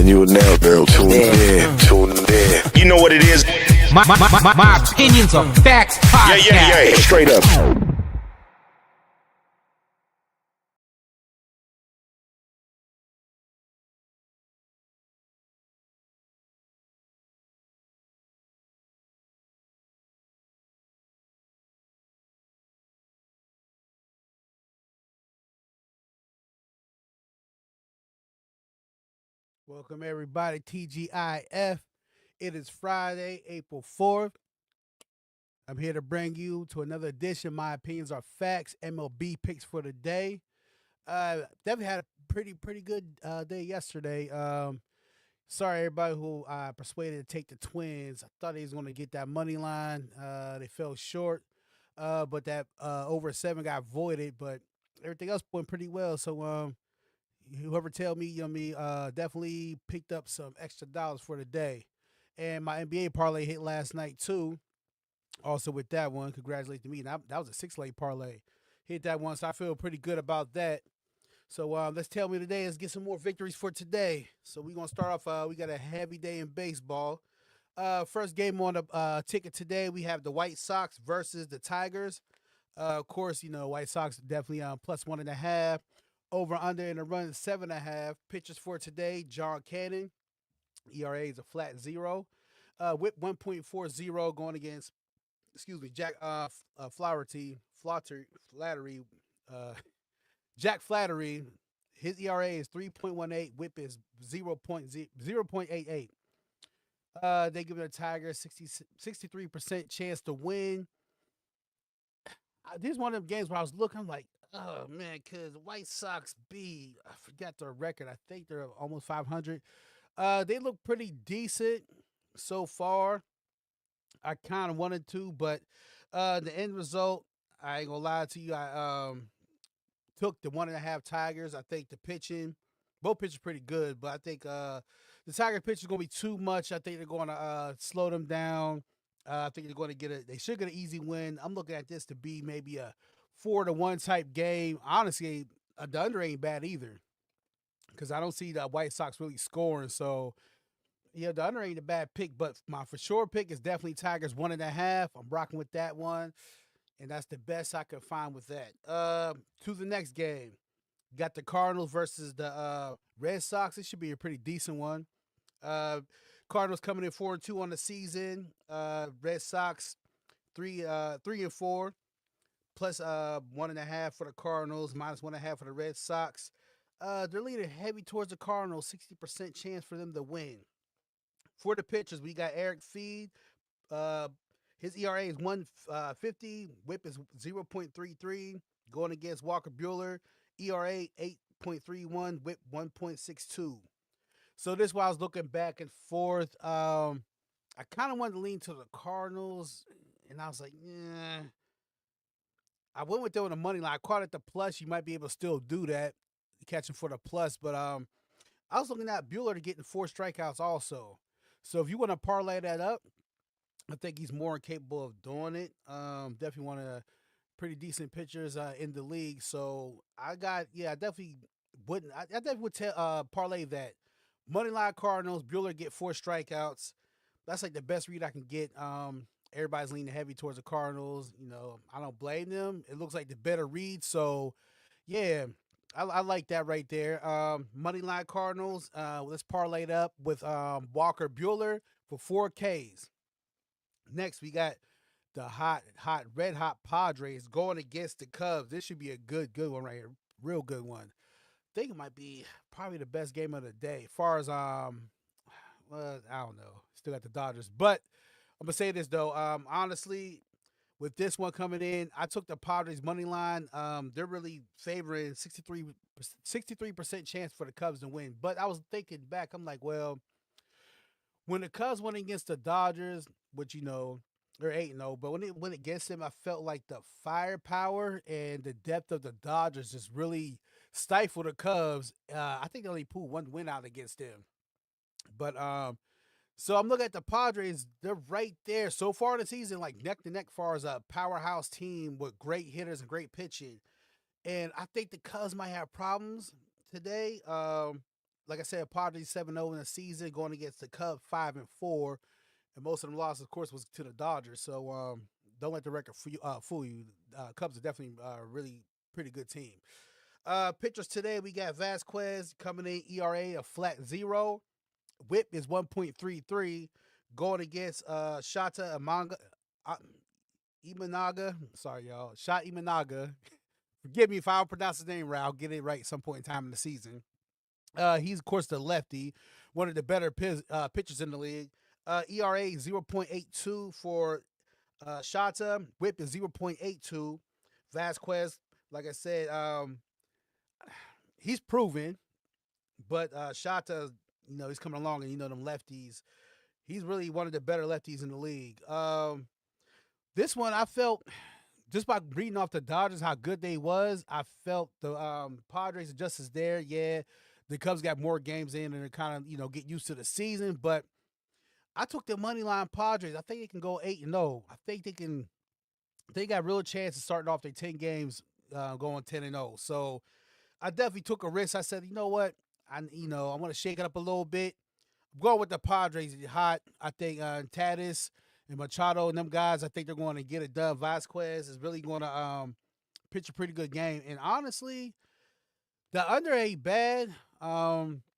and you will never girl tune in. You know what it is? My opinions are facts podcast. Yeah. Straight up. Welcome everybody, TGIF. It is Friday, April 4th. I'm here to bring you to another edition. My opinions are facts. Mlb Picks for the day. Definitely had a pretty good day yesterday. Sorry everybody who I persuaded to take the Twins. I thought they was going to get that money line. They fell short, but that over 7 got voided. But everything else went pretty well. So whoever tell me, definitely picked up some extra dollars for the day. And my NBA parlay hit last night too. Also with that one, congratulations to me. That was a 6-leg parlay. Hit that one, so I feel pretty good about that. So let's tell me today. Let's get some more victories for today. So we're going to start off. We got a heavy day in baseball. First game on the ticket today, we have the White Sox versus the Tigers. Of course, White Sox definitely plus 1.5. Over under in the run 7.5. Pitchers for today: John Cannon. ERA is a flat 0. Whip 1.40 going against, Jack Flaherty. Jack Flattery. His ERA is 3.18. Whip is 0.88. They give the Tigers 63% chance to win. This is one of them games where I was looking, I'm like, oh, man, because White Sox I forgot their record. I think they're almost 500. They look pretty decent so far. I kind of wanted to, but the end result, I ain't going to lie to you. I took the 1.5 Tigers. I think the pitching, both pitchers pretty good, but I think the Tiger pitch is going to be too much. I think they're going to slow them down. I think they're going to they should get an easy win. I'm looking at this to be maybe a 4-1 type game. Honestly, the under ain't bad either because I don't see the White Sox really scoring. So, yeah, the under ain't a bad pick, but my for sure pick is definitely Tigers 1.5. I'm rocking with that one, and that's the best I could find with that. To the next game, got the Cardinals versus the Red Sox. It should be a pretty decent one. Cardinals coming in 4-2 on the season. Red Sox 3-4, plus 1.5 for the Cardinals, minus 1.5 for the Red Sox. They're leaning heavy towards the Cardinals, 60% chance for them to win. For the pitchers, we got Eric Feed. His ERA is 1.50. Whip is 0.33. Going against Walker Buehler, ERA 8.31. Whip 1.62. So this is why I was looking back and forth. I kind of wanted to lean to the Cardinals, and I was like, yeah. I went with them on the money line. I caught at the plus. You might be able to still do that, catching for the plus. But I was looking at Buehler to getting 4 strikeouts also. So if you want to parlay that up, I think he's more capable of doing it. Definitely one of the pretty decent pitchers in the league. So I definitely would parlay that. Moneyline Cardinals, Buehler get 4 strikeouts. That's like the best read I can get. Everybody's leaning heavy towards the Cardinals. I don't blame them. It looks like the better read. So, yeah, I like that right there. Moneyline Cardinals, let's parlay it up with Walker Buehler for 4 Ks. Next, we got the red hot Padres going against the Cubs. This should be a good one right here. Real good one. I think it might be probably the best game of the day. As far as I don't know. Still got the Dodgers. But I'm gonna say this though. Honestly, with this one coming in, I took the Padres money line. They're really favoring 63% chance for the Cubs to win. But I was thinking back, I'm like, well, when the Cubs went against the Dodgers, which they're 8-0, but when it went against them, I felt like the firepower and the depth of the Dodgers just really stifled the Cubs. I think they only pulled 1 win out against them. But so I'm looking at the Padres. They're right there so far in the season, like neck to neck, far as a powerhouse team with great hitters and great pitching. And I think the Cubs might have problems today. like I said, Padres 7-0 in the season, going against the Cubs 5-4, and most of them losses, of course, was to the Dodgers. So don't let the record fool you. Cubs are definitely really pretty good team. Pitchers today, we got Vasquez coming in, ERA a flat 0. WHIP is 1.33, going against Shata Imanaga. Sorry, y'all. Shot Imanaga. Forgive me if I don't pronounce his name right. I'll get it right at some point in time in the season. He's, of course, the lefty, one of the better pitchers in the league. ERA 0.82 for Shata. WHIP is 0.82. Vasquez, like I said, he's proven, but Shata, he's coming along, and them lefties, he's really one of the better lefties in the league. This one, I felt, just by reading off the Dodgers, how good they was, I felt the Padres are just as there. Yeah, the Cubs got more games in and they're kind of, get used to the season. But I took the money line Padres. I think they can go 8-0. I think they got real chance of starting off their 10 games going 10-0. So I definitely took a risk. I said, you know what? I want to shake it up a little bit. I'm going with the Padres. Hot. I think Tatis and Machado and them guys, I think they're going to get it done. Vasquez is really going to pitch a pretty good game. And honestly, the under ain't bad.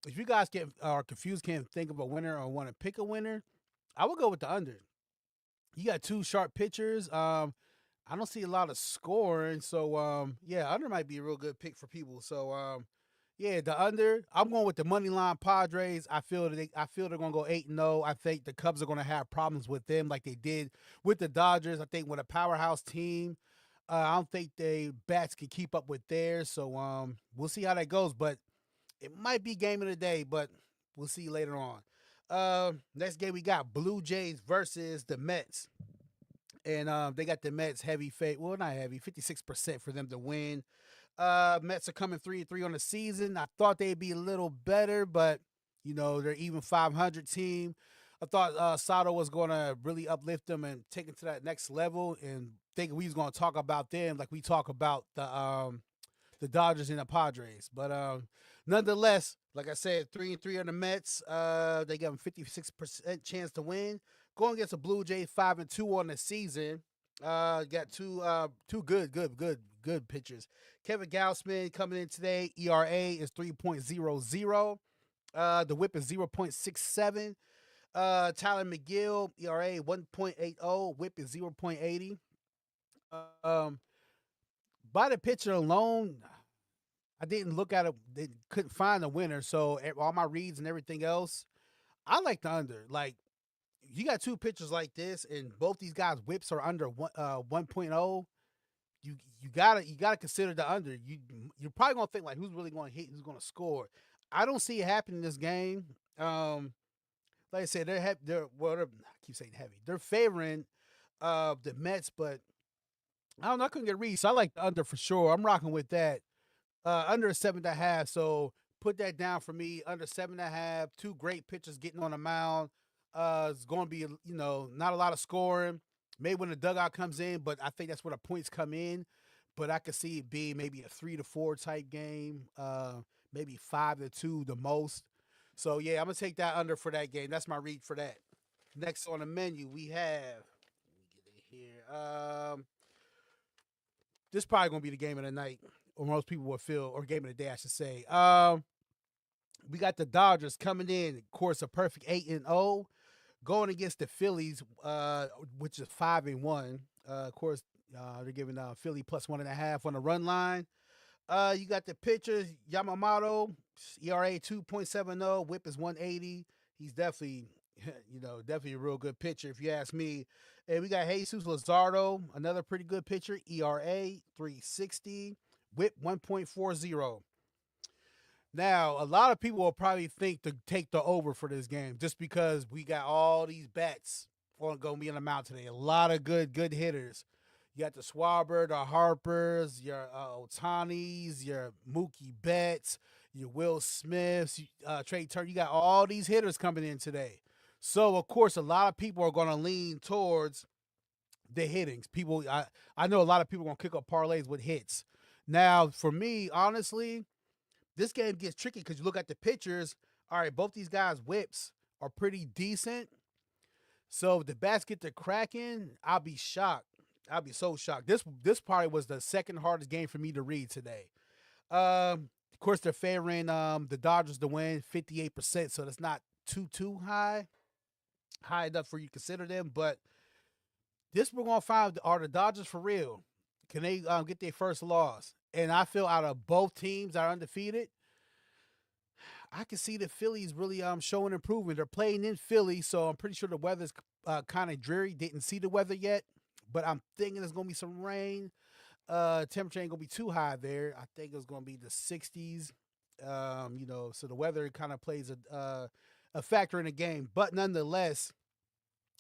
If you guys are confused, can't think of a winner or want to pick a winner, I would go with the under. You got two sharp pitchers. I don't see a lot of scoring. So, under might be a real good pick for people. So, the under. I'm going with the money line Padres. I feel they're going to go 8-0. I think the Cubs are going to have problems with them like they did with the Dodgers. I think with a powerhouse team, I don't think they bats can keep up with theirs. So we'll see how that goes. But it might be game of the day, but we'll see later on. Next game we got Blue Jays versus the Mets. And they got the Mets heavy fate. Well, not heavy, 56% for them to win. Mets are coming 3-3 on the season. I thought they'd be a little better, but they're even 500 team. I thought Sato was going to really uplift them and take them to that next level, and thinking we was going to talk about them like we talk about the Dodgers and the Padres. But nonetheless, like I said, 3-3 on the Mets. They got them 56% chance to win. Going against the Blue Jays, 5-2 on the season. Got two good pitchers. Kevin Gausman coming in today. ERA is 3.00. The WHIP is 0.67. Tyler McGill, ERA 1.80. WHIP is 0.80. By the pitcher alone, I didn't look at it. They couldn't find a winner. So all my reads and everything else, I like the under. Like, you got two pitchers like this, and both these guys' whips are under 1.0. You gotta consider the under. You're probably gonna think like, who's really going to hit, who's going to score. I don't see it happening in this game. Like I said, I keep saying heavy. They're favoring the Mets, but I don't know. I couldn't get a read, so I like the under for sure. I'm rocking with that. Under 7.5. So put that down for me. Under 7.5. Two great pitchers getting on the mound. It's going to be, not a lot of scoring. Maybe when the dugout comes in, but I think that's where the points come in. But I could see it being maybe a 3-4 type game, maybe 5-2 the most. So, yeah, I'm going to take that under for that game. That's my read for that. Next on the menu, we have, let me get it here. This is probably going to be the game of the night, or most people will feel, or game of the day, I should say. We got the Dodgers coming in, of course, a perfect 8-0. Going against the Phillies, which is 5-1. Of course, they're giving Philly plus 1.5 on the run line. You got the pitchers, Yamamoto, ERA 2.70, WHIP is 180. He's definitely, definitely a real good pitcher if you ask me. And we got Jesus Luzardo, another pretty good pitcher, ERA 360, WHIP 1.40. Now, a lot of people will probably think to take the over for this game just because we got all these bats going to be on the mound today. A lot of good hitters. You got the Schwarber, the Harpers, your Otanis, your Mookie Betts, your Will Smiths, Trey Turner. You got all these hitters coming in today. So, of course, a lot of people are going to lean towards the hittings. I know a lot of people are going to kick up parlays with hits. Now, for me, honestly, this game gets tricky because you look at the pictures. All right, both these guys' whips are pretty decent. So if the bats get to cracking, I'll be shocked. I'll be so shocked. This probably was the second hardest game for me to read today. Of course, they're favoring the Dodgers to win 58%, so that's not too high enough for you to consider them. But this we're gonna find, are the Dodgers for real? Can they get their first loss? And I feel out of both teams that are undefeated, I can see the Phillies really showing improvement. They're playing in Philly, so I'm pretty sure the weather's kind of dreary. Didn't see the weather yet, but I'm thinking there's gonna be some rain. Temperature ain't gonna be too high there. I think it's gonna be the 60s. So the weather kind of plays a factor in the game. But nonetheless,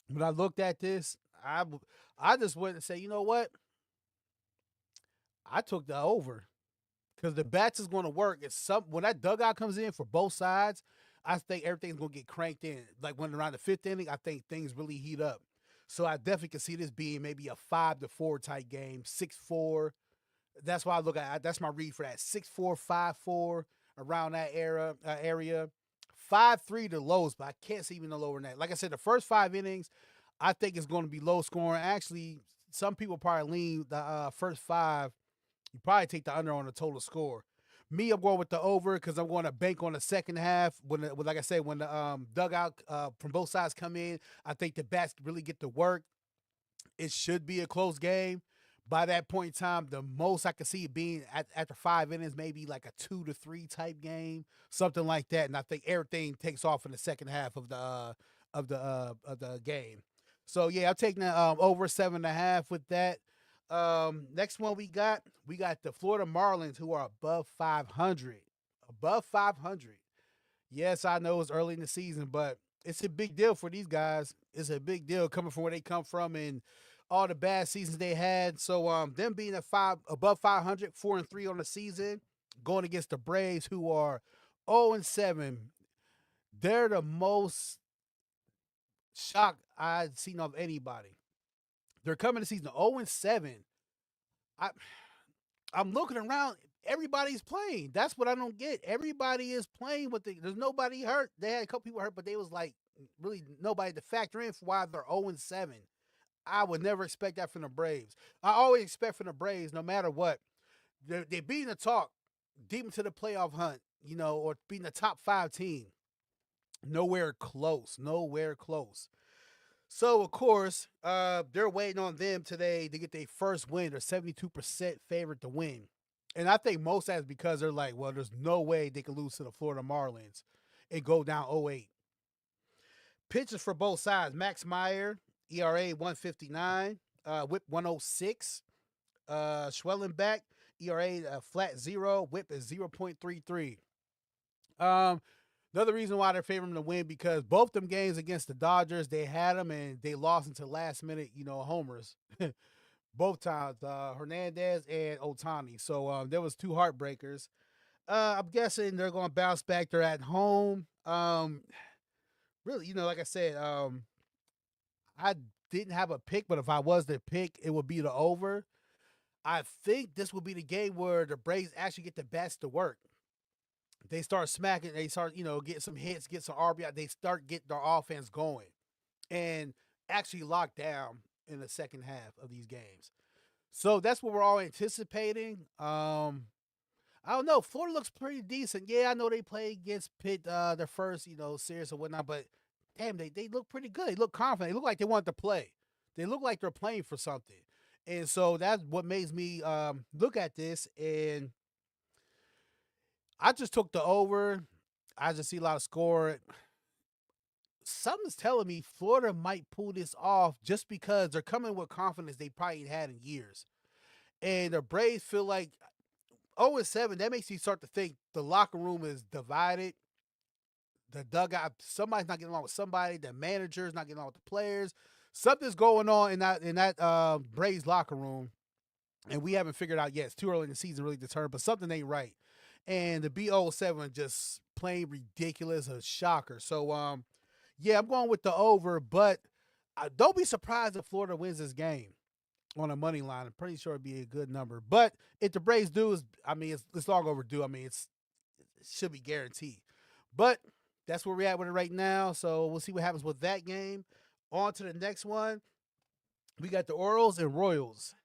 when I looked at this, I just went and say, you know what? I took the over because the bats is going to work. When that dugout comes in for both sides, I think everything's going to get cranked in. Like when around the fifth inning, I think things really heat up. So I definitely can see this being maybe a 5-4 type game, 6-4. That's why I look at. That's my read for that 6-4, 5-4 around that area. 5-3 the lowest, but I can't see even no lower than that. Like I said, the first 5 innings, I think it's going to be low scoring. Actually, some people probably lean the first 5. You probably take the under on the total score. Me, I'm going with the over because I'm going to bank on the second half. Like I said, when the dugout from both sides come in, I think the bats really get to work. It should be a close game. By that point in time, the most I can see it being after 5 innings, maybe like a 2-3 type game, something like that. And I think everything takes off in the second half of the game. So yeah, I'm taking over 7.5 with that. Next one we got the Florida Marlins, who are above 500. Above 500. Yes, I know it's early in the season, but it's a big deal for these guys. It's a big deal coming from where they come from and all the bad seasons they had. So them being above 500, 4-3 on the season, going against the Braves, who are 0-7. They're the most shocked I've seen of anybody. They're coming to season 0-7. I'm looking around. Everybody's playing. That's what I don't get. Everybody is playing there's nobody hurt. They had a couple people hurt, but they was like really nobody to factor in for why they're 0-7. I would never expect that from the Braves. I always expect from the Braves, no matter what, they're beating the talk deep into the playoff hunt, or beating the top 5 team. Nowhere close. So, of course, they're waiting on them today to get their first win. They're 72% favorite to win. And I think most of that's because they're like, well, there's no way they can lose to the Florida Marlins and go down 0-8. Pitchers for both sides. Max Meyer, ERA 159, whip 106. Schwellenbach, ERA flat 0, whip is 0.33. Another reason why they're favoring them to win because both them games against the Dodgers, they had them and they lost until last minute, homers. Both times, Hernandez and Ohtani. So there was 2 heartbreakers. I'm guessing they're going to bounce back. They're at home. Really, like I said, I didn't have a pick, but if I was to pick, it would be the over. I think this will be the game where the Braves actually get the bats to work. They start smacking. They start, getting some hits, get some RBI. They start getting their offense going and actually lock down in the second half of these games. So that's what we're all anticipating. I don't know. Florida looks pretty decent. Yeah, I know they play against Pitt their first, series or whatnot, but damn, they look pretty good. They look confident. They look like they want to play. They look like they're playing for something. And so that's what makes me look at this. And I just took the over. I just see a lot of score. Something's telling me Florida might pull this off just because they're coming with confidence they probably ain't had in years. And the Braves feel like 0-7, that makes you start to think the locker room is divided. The dugout, somebody's not getting along with somebody. The manager's not getting along with the players. Something's going on in that Braves locker room, and we haven't figured out yet. It's too early in the season to really determine, but something ain't right. And the B07 just plain ridiculous, a shocker. So, yeah, I'm going with the over, but don't be surprised if Florida wins this game on a money line. I'm pretty sure it'd be a good number. But if the Braves do, it's long overdue. I mean, should be guaranteed. But that's where we're at with it right now. So we'll see what happens with that game. On to the next one. We got the Orioles and Royals.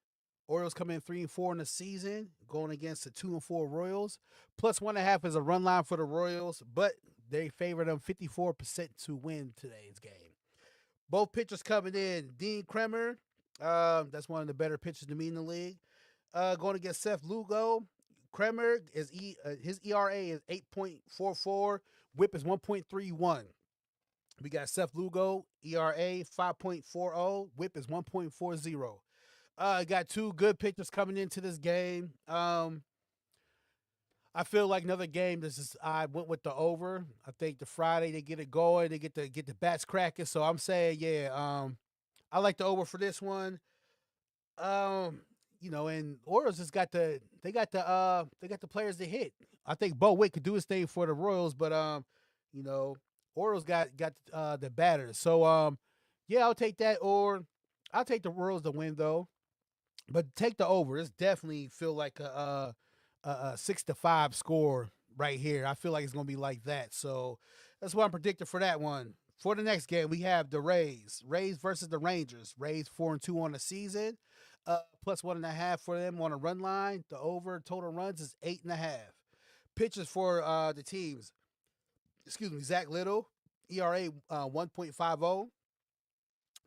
Orioles come in 3-4 in the season, going against the 2-4 Royals. Plus 1.5 is a run line for the Royals, but they favor them 54% to win today's game. Both pitchers coming in. Dean Kremer, that's one of the better pitchers to me in the league. Going against Seth Lugo. Kremer is his ERA is 8.44. WHIP is 1.31. We got Seth Lugo, ERA 5.40. WHIP is 1.40. Got two good pitchers coming into this game. I feel like another game. I went with the over. I think the Friday they get it going. They get the bats cracking. So I'm saying, yeah. I like the over for this one. And Orioles just got the players to hit. I think Bo Witt could do his thing for the Royals, but Orioles got the batters. So yeah, I'll take that, or I'll take the Royals to win though. But take the over. It's definitely feel like a 6-5 score right here. I feel like it's gonna be like that. So that's what I'm predicting for that one. For the next game, we have the Rays. Rays versus the Rangers. Rays 4-2 on the season. Plus 1.5 for them on a run line. The over total runs is 8.5. Pitchers for the teams. Excuse me, Zach Little, ERA 1.50.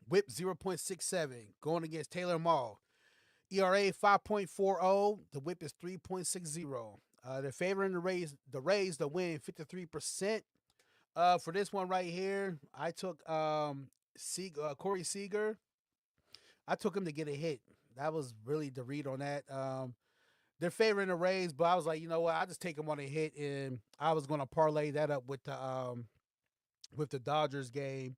WHIP 0.67. Going against Taylor Mall. ERA 5.40. The WHIP is 3.60. They're favoring the Rays to win 53%. For this one right here, I took Corey Seager. I took him to get a hit. That was really the read on that. They're favoring the Rays, but I was like, you know what? I'll just take him on a hit, and I was going to parlay that up with the Dodgers game,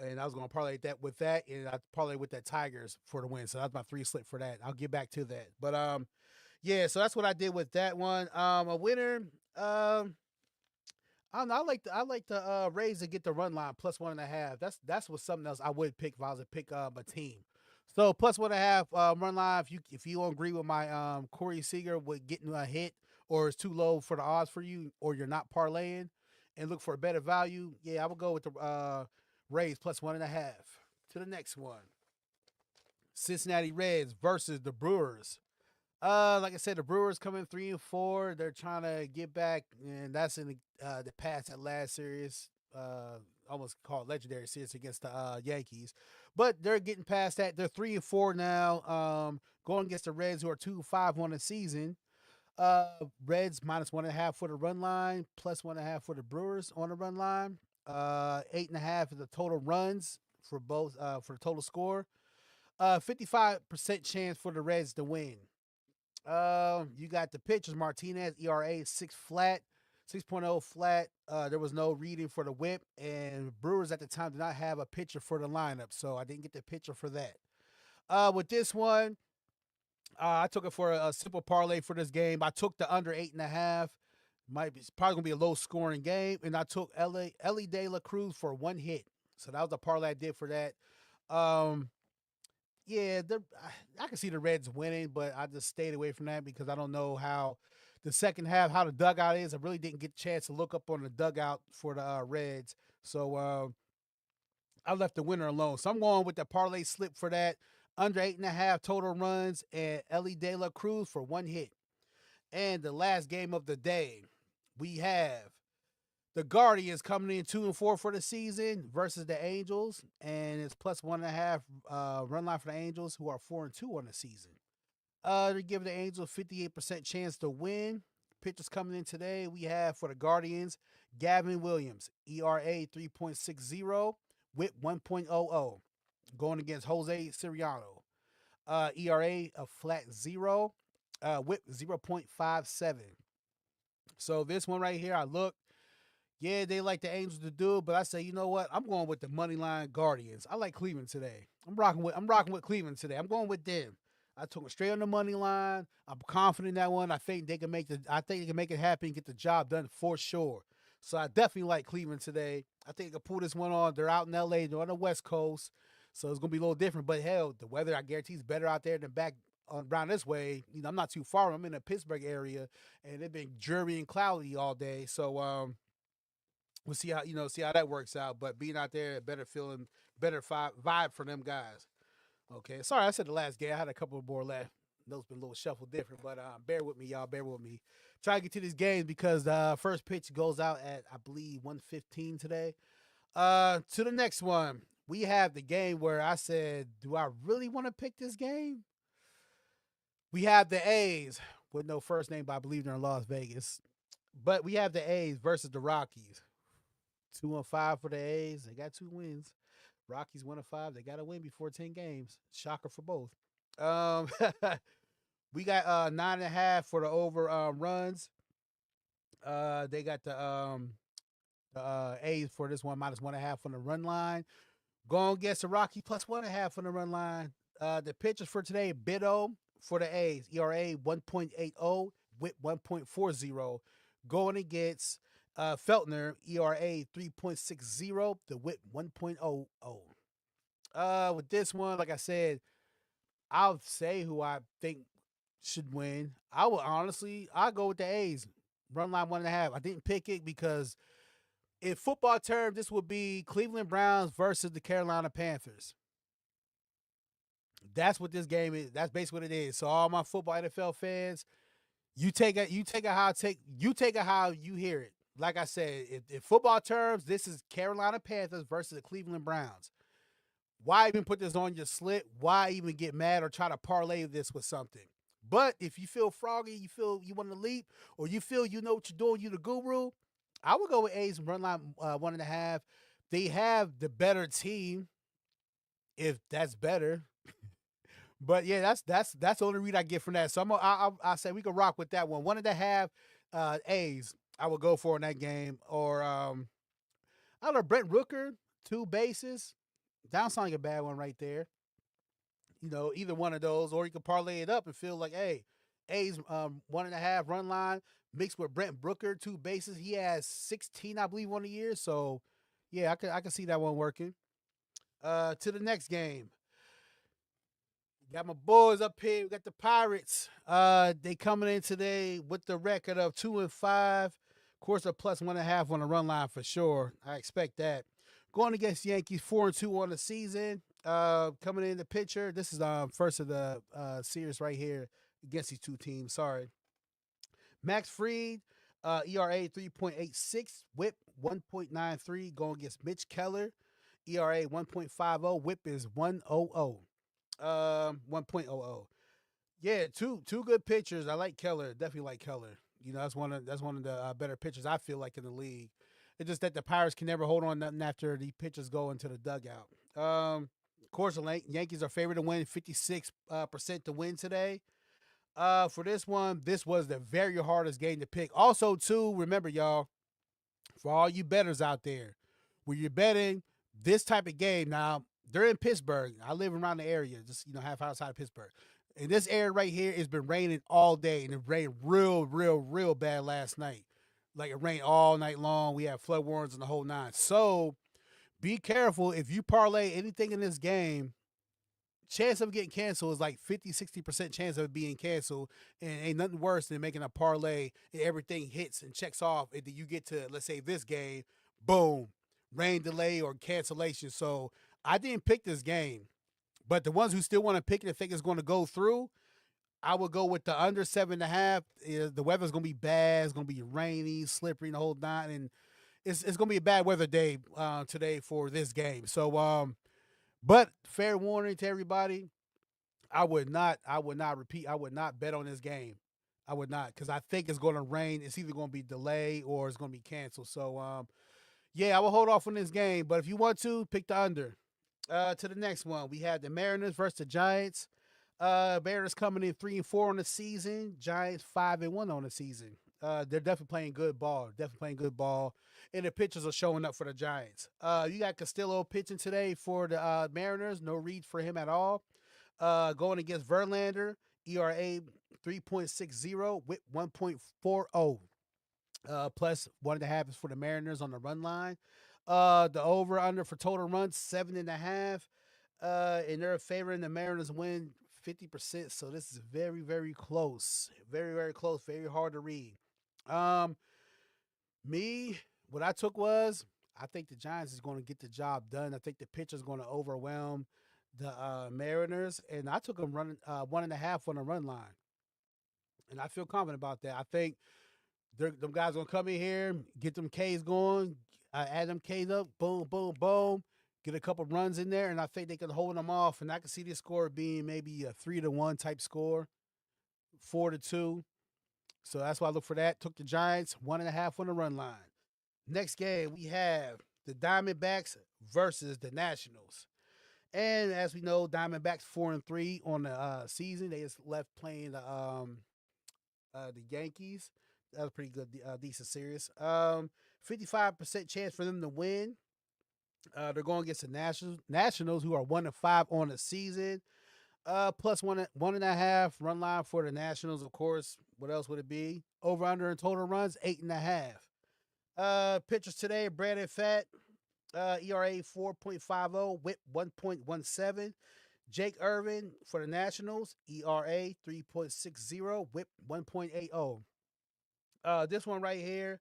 and I was going to parlay that with that, and I parlay with that Tigers for the win. So that's my 3 slip for that. I'll get back to that, but yeah. So that's what I did with that one. A winner. I don't know. I like the Rays to get the run line plus 1.5. That's what something else I would pick if I was to pick a team. So plus 1.5 run line. If you don't agree with my Corey Seager with getting a hit, or it's too low for the odds for you, or you're not parlaying and look for a better value, yeah, I would go with the Rays plus 1.5. To the next one, Cincinnati Reds versus the Brewers. Like I said, the Brewers coming 3-4. They're trying to get back, and that's in the past at last series. Almost called legendary series against the Yankees, but they're getting past that. They're 3-4 now. Going against the Reds, who are 2-5 on the season. Reds minus 1.5 for the run line, plus 1.5 for the Brewers on the run line. 8.5 is the total runs for both for the total score. 55% chance for the Reds to win. You got the pitchers. Martinez, ERA 6 flat, 6.0 flat. There was no reading for the WHIP, and Brewers at the time did not have a pitcher for the lineup, so I didn't get the pitcher for that. With this one, I took it for a simple parlay for this game. I took the under 8.5. It's probably gonna be a low scoring game, and I took Ellie De La Cruz for 1 hit. So that was the parlay I did for that. Yeah, I can see the Reds winning, but I just stayed away from that because I don't know how the second half, how the dugout is. I really didn't get a chance to look up on the dugout for the Reds. So I left the winner alone. So I'm going with the parlay slip for that. Under 8.5 total runs, and Ellie De La Cruz for 1 hit. And the last game of the day, we have the Guardians coming in 2-4 for the season versus the Angels, and it's plus 1.5 run line for the Angels, who are 4-2 on the season. They're giving the Angels 58% chance to win. Pitchers coming in today, we have for the Guardians, Gavin Williams, ERA 3.60, WHIP 1.00. Going against Jose Siriano, ERA a flat 0, WHIP 0.57. So this one right here, I look. Yeah, they like the Angels to do, but I say, you know what? I'm going with the money line Guardians. I like Cleveland today. I'm rocking with Cleveland today. I'm going with them. I took them straight on the money line. I'm confident in that one. I think they can make it happen, get the job done for sure. So I definitely like Cleveland today. I think they can pull this one on. They're out in LA, they're on the West Coast, so it's gonna be a little different. But hell, the weather I guarantee is better out there than back around this way, I'm not too far. I'm in the Pittsburgh area, and it's been dreary and cloudy all day. So we'll see how that works out. But being out there, better feeling, better vibe for them guys. Okay, sorry, I said the last game. I had a couple more left. Those been a little shuffled different, but bear with me, y'all. Bear with me. Try to get to these games because the first pitch goes out at I believe 1:15 today. To the next one, we have the game where I said, "Do I really want to pick this game?" We have the A's with no first name, but I believe they're in Las Vegas. But we have the A's versus the Rockies. 2-5 for the A's. They got 2 wins. Rockies 1-5. They got to win before 10 games. Shocker for both. Um, we got 9.5 for the over runs. They got the A's for this one -1.5 on the run line. Going against the Rocky +1.5 on the run line. The pitchers for today: Bido for the A's, ERA 1.80, WHIP 1.40. Going against Feltner, ERA 3.60, the WHIP 1.00. With this one, like I said, I'll say who I think should win. I'll go with the A's. Run line 1.5. I didn't pick it because in football terms, this would be Cleveland Browns versus the Carolina Panthers. That's what this game is. That's basically what it is. So all my football NFL fans, you take it how you hear it. Like I said, in football terms, this is Carolina Panthers versus the Cleveland Browns. Why even put this on your slip? Why even get mad or try to parlay this with something? But if you feel froggy, you feel you want to leap, or you feel you know what you're doing, you the guru, I would go with A's run line 1.5. They have the better team, if that's better. But yeah, that's the only read I get from that. So I say we can rock with that one. 1.5 A's I would go for in that game. Or I don't know, Brent Rooker, 2 bases. That sounds like a bad one right there. Either one of those, or you can parlay it up and feel like, hey, A's 1.5 run line mixed with Brent Brooker, 2 bases. He has 16, I believe, on the year. So yeah, I can see that one working. To the next game. Got my boys up here. We got the Pirates. They coming in today with the record of 2-5. Of course, a +1.5 on the run line for sure. I expect that. Going against Yankees, 4-2 on the season. Coming in the pitcher. This is first of the series right here against these two teams. Sorry. Max Fried, ERA 3.86, WHIP 1.93. Going against Mitch Keller, ERA 1.50, WHIP is 1.00. 1.00. Yeah, two good pitchers. I like Keller. Definitely like Keller. That's one of the better pitchers I feel like in the league. It's just that the Pirates can never hold on nothing after the pitchers go into the dugout. Of course, the Yankees are favored to win, 56% to win today. For this one, this was the very hardest game to pick. Also, too, remember, y'all, for all you bettors out there, when you're betting this type of game, now, they're in Pittsburgh. I live around the area, just half outside of Pittsburgh. And this area right here, it's been raining all day, and it rained real bad last night. Like, it rained all night long. We had flood warnings and the whole 9. So be careful if you parlay anything in this game. Chance of getting canceled is like 50-60% chance of it being canceled, and ain't nothing worse than making a parlay and everything hits and checks off, and then you get to, let's say, this game, boom, rain delay or cancellation. So I didn't pick this game, but the ones who still want to pick it and think it's going to go through, I would go with the under 7.5. The weather's going to be bad. It's going to be rainy, slippery, and the whole 9, and it's going to be a bad weather day today for this game. So, but fair warning to everybody, I would not bet on this game. I would not, because I think it's going to rain. It's either going to be delayed or it's going to be canceled. So, yeah, I will hold off on this game. But if you want to, pick the under. To the next one, we have the Mariners versus the Giants. Mariners coming in 3-4 on the season. Giants 5-1 on the season. They're definitely playing good ball. And the pitchers are showing up for the Giants. You got Castillo pitching today for the Mariners. No read for him at all. Going against Verlander, ERA 3.60, WHIP 1.40. Plus 1.5 is for the Mariners on the run line. The over under for total runs 7.5. And they're favoring the Mariners win 50%. So this is very, very close. Very, very close. Very hard to read. Um, Me, what I took was I think the Giants is going to get the job done. I think the pitcher's going to overwhelm the Mariners, and I took them running 1.5 on the run line, and I feel confident about that. I think them guys gonna come in here, get them K's going, add them K's up, boom, boom, boom, get a couple runs in there, and I think they can hold them off. And I can see this score being maybe a 3-1 type score, 4-2. So that's why I look for that. Took the Giants 1.5 on the run line. Next game we have the Diamondbacks versus the Nationals. And as we know, Diamondbacks 4-3 on the season. They just left playing the Yankees. That was pretty good, decent series. 55% chance for them to win. They're going against the Nationals, who are 1-5 on the season. Plus 1.5 run line for the Nationals, of course. What else would it be? Over under in total runs, 8.5. Pitchers today: Brandon Pfaadt, ERA 4.50, WHIP 1.17. Jake Irvin for the Nationals, ERA 3.60, WHIP 1.80. This one right here,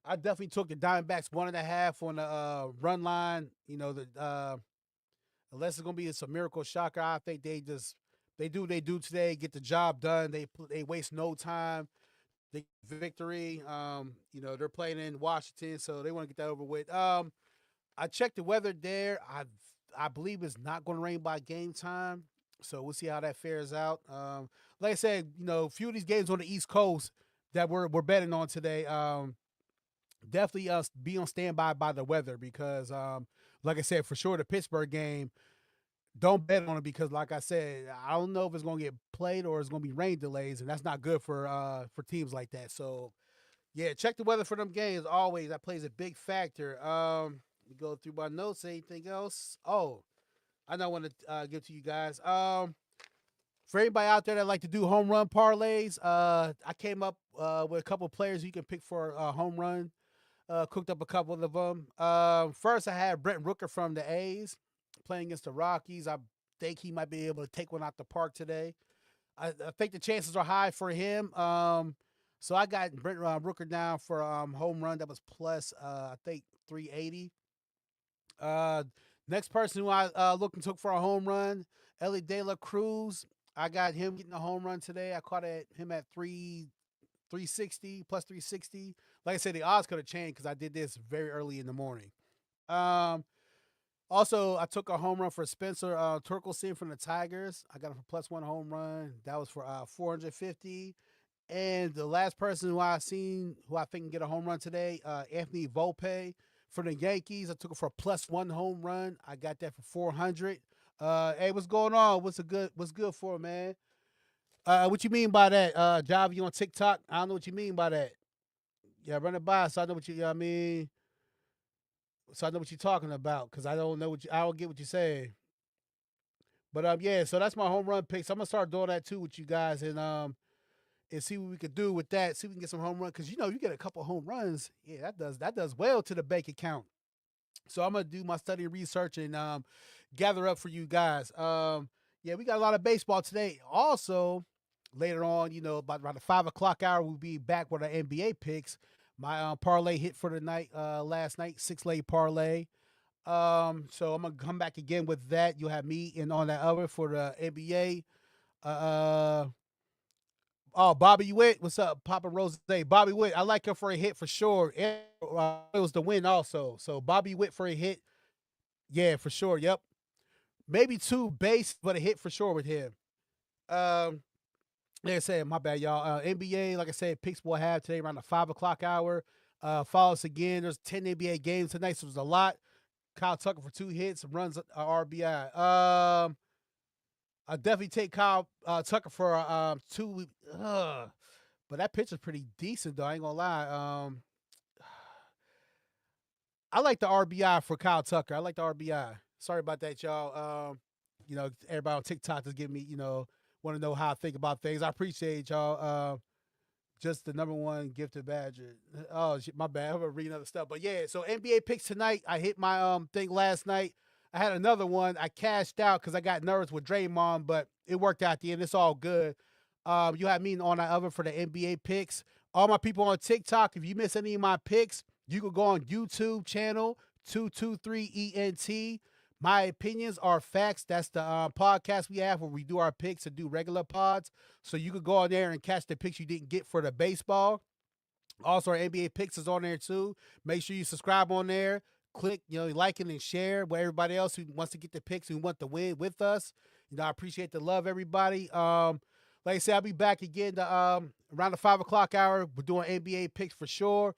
I definitely took the Diamondbacks 1.5 on the run line. You know, unless it's gonna be some miracle shocker, I think they do what they do today, get the job done. They waste no time. They victory. They're playing in Washington, so they want to get that over with. I checked the weather there. I believe it's not going to rain by game time, so we'll see how that fares out. Like I said, a few of these games on the East Coast that we're betting on today. Definitely be on standby by the weather because, like I said, for sure the Pittsburgh game, don't bet on it because, like I said, I don't know if it's going to get played or it's going to be rain delays, and that's not good for teams like that. So, yeah, check the weather for them games always. That plays a big factor. Let me go through my notes. Anything else? Oh, I know I want to give to you guys. For anybody out there that like to do home run parlays, I came up with a couple of players you can pick for a home run. Cooked up a couple of them. First, I had Brent Rooker from the A's playing against the Rockies. I think he might be able to take one out the park today. I think the chances are high for him. So I got Brent Rooker down for home run. That was plus, I think, 380. Next person who I took for a home run, Ellie De La Cruz. I got him getting a home run today. I caught him at 360, plus 360. Like I said, the odds could have changed because I did this very early in the morning. Also, I took a home run for Spencer Torkelson from the Tigers. I got him for plus 1 home run. That was for 450. And the last person who I think can get a home run today, Anthony Volpe for the Yankees. I took it for a plus 1 home run. I got that for 400. Hey, what's going on? What's good for, man? What you mean by that? Javi, you on TikTok? I don't know what you mean by that. Yeah, run it by so I know what you know what I mean. So I know what you're talking about because I don't get what you're saying. But yeah, so that's my home run picks. I'm gonna start doing that too with you guys and see what we could do with that. See if we can get some home runs because you get a couple home runs. Yeah, that does well to the bank account. So I'm gonna do my study and research and gather up for you guys. Yeah, we got a lot of baseball today. Also, later on, about around the 5 o'clock hour, we'll be back with our NBA picks. My parlay hit for the night last night, 6-leg parlay. So I'm gonna come back again with that. You'll have me in on that other for the NBA. Bobby Witt, what's up, Papa Rose? Bobby Witt, I like him for a hit for sure. It was the win also. So Bobby Witt for a hit, yeah, for sure. Yep, maybe 2 base, but a hit for sure with him. Like I said, my bad, y'all. NBA, like I said, picks will have today around the 5 o'clock hour. Follow us again. There's 10 NBA games tonight, so there's a lot. Kyle Tucker for 2 hits, runs RBI. I definitely take Kyle Tucker for 2. But that pitch is pretty decent, though. I ain't gonna lie. I like the RBI for Kyle Tucker. I like the RBI. Sorry about that, y'all. Everybody on TikTok is giving me, want to know how I think about things. I appreciate y'all. Just the number one gifted badger. Oh, my bad. I'm gonna read other stuff, but yeah. So NBA picks tonight. I hit my thing last night. I had another one. I cashed out because I got nervous with Draymond, but it worked out at the end. It's all good. You had me on that oven for the NBA picks. All my people on TikTok, if you miss any of my picks, you can go on YouTube channel 223ENT. My opinions are facts. That's the podcast we have where we do our picks and do regular pods. So you could go on there and catch the picks you didn't get for the baseball. Also, our NBA picks is on there too. Make sure you subscribe on there. Click, like it and share with everybody else who wants to get the picks and want to win with us. I appreciate the love, everybody. Like I said, I'll be back again around the 5 o'clock hour. We're doing NBA picks for sure.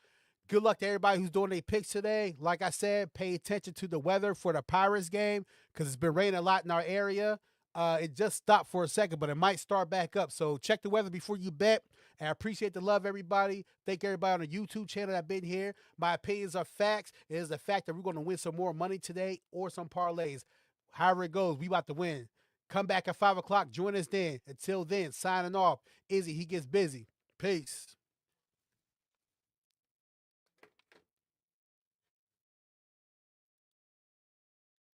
Good luck to everybody who's doing their picks today. Like I said, pay attention to the weather for the Pirates game because it's been raining a lot in our area. It just stopped for a second, but it might start back up. So check the weather before you bet. And I appreciate the love, everybody. Thank everybody on the YouTube channel that been here. My opinions are facts. It is the fact that we're going to win some more money today or some parlays. However it goes, we about to win. Come back at 5 o'clock. Join us then. Until then, signing off. Izzy, he gets busy. Peace.